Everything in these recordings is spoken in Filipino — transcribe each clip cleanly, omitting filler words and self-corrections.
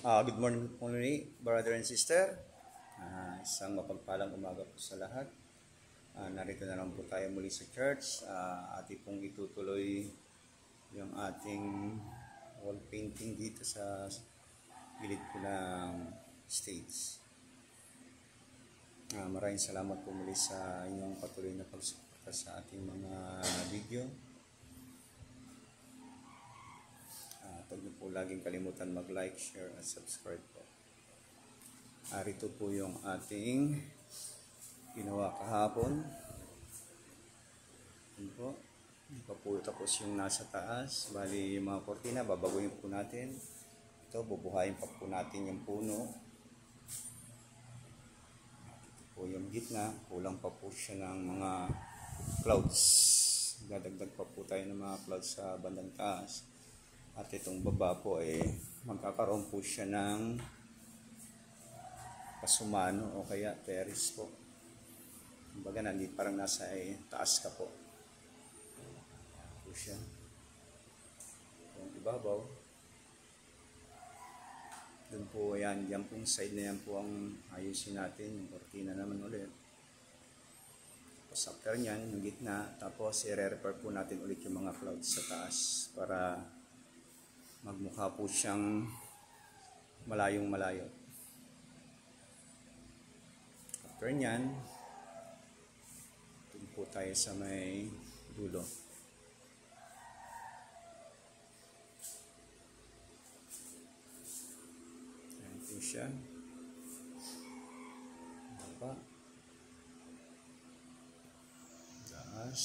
Good morning po muli, brother and sister. Isang mapagpalang umaga po sa lahat. Narito na lang po tayo muli sa church. Ating pong itutuloy yung ating wall painting dito sa gilid po ng stage. Maraming salamat po muli sa inyong patuloy na pagsuporta sa ating mga video. Huwag niyo po laging kalimutan mag-like, share, at subscribe po. Rito po yung ating ginawa kahapon. Yun po. Hindi pa po tapos yung nasa taas. Bali yung mga kortina, babaguhin po natin. Ito, bubuhayin pa po natin yung puno. Ito po yung gitna. Kulang pa po siya ng mga clouds. Dadagdag pa po tayo ng mga clouds sa bandang taas. At itong baba po magkakaroon po siya ng pasumano o kaya terrace po. Kumbaga nandito parang nasa taas ka po. Po siya. Yung ibabaw. Doon po yan pong side na yan po ang ayusin natin. Yung kortina naman ulit. Tapos after nyan, yung gitna. Tapos i-repair po natin ulit yung mga clouds sa taas para magmukha po siyang malayong malayo. After nyan, doon po tayo sa may dulo. Ayan po siya. Baba. Taas.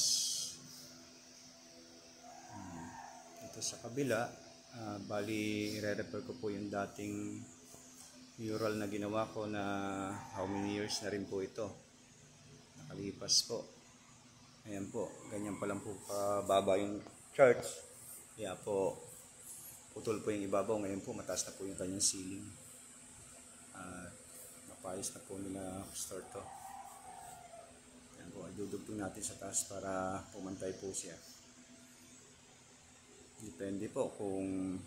Ito sa kabila. Bali, i-repair ko po yung dating mural na ginawa ko na how many years na rin po ito. Nakalipas po. Ayan po, ganyan pa lang po kababa yung church. Kaya po, putol po yung ibabaw. Ngayon po, mataas na po yung kanyang ceiling. Napayos na po nila store to. Ayan po, idudugtong natin sa taas para pumantay po siya. Depende po kung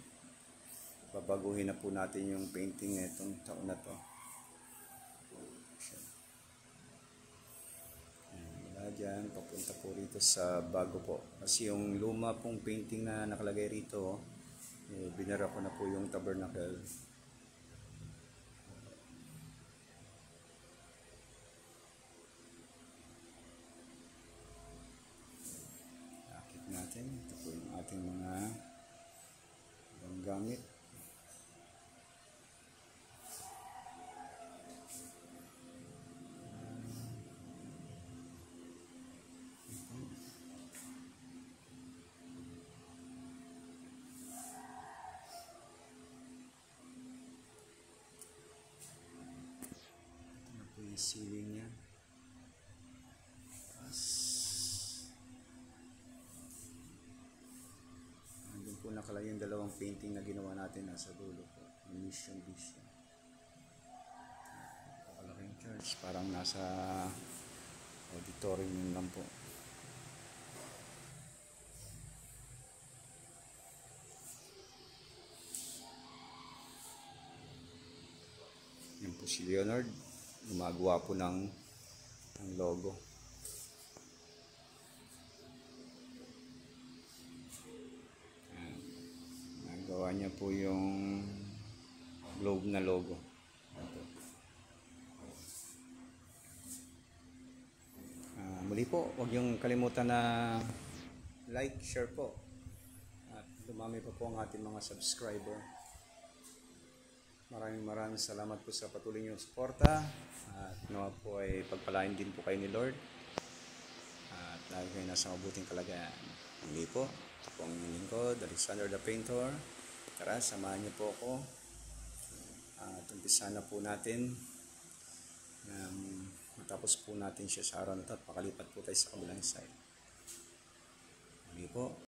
babaguhin na po natin yung painting na itong taon na to. Mula dyan, papunta po rito sa bago po. Kasi yung luma pong painting na nakalagay rito, binara ko na po yung tabernacle. Akit natin. Ito po yung ating mga gamit. Ceiling niya. Andun po nakalagay yung dalawang painting na ginawa natin nasa dulo po. Mission Vision. Napakalaking church. Parang nasa auditorium lang po. Yan po si Leonard. Gumagawa po ng logo. Nagawa niya po yung globe na logo. Muli po, huwag yung kalimutan na like, share po. At dumami pa po ang ating mga subscriber. Maraming salamat po sa patuloy niyong suporta. At nawa po ay pagpalain din po kayo ni Lord. At lagi kayo nasa mabuting kalagayan. Hindi po, ito po ang lingkod, Alexander the Painter. Tara, samahan niyo po ako. At umpisa na po natin. Matapos po natin siya sa araw na ito at pakalipat po tayo sa kabilang side. Hindi po.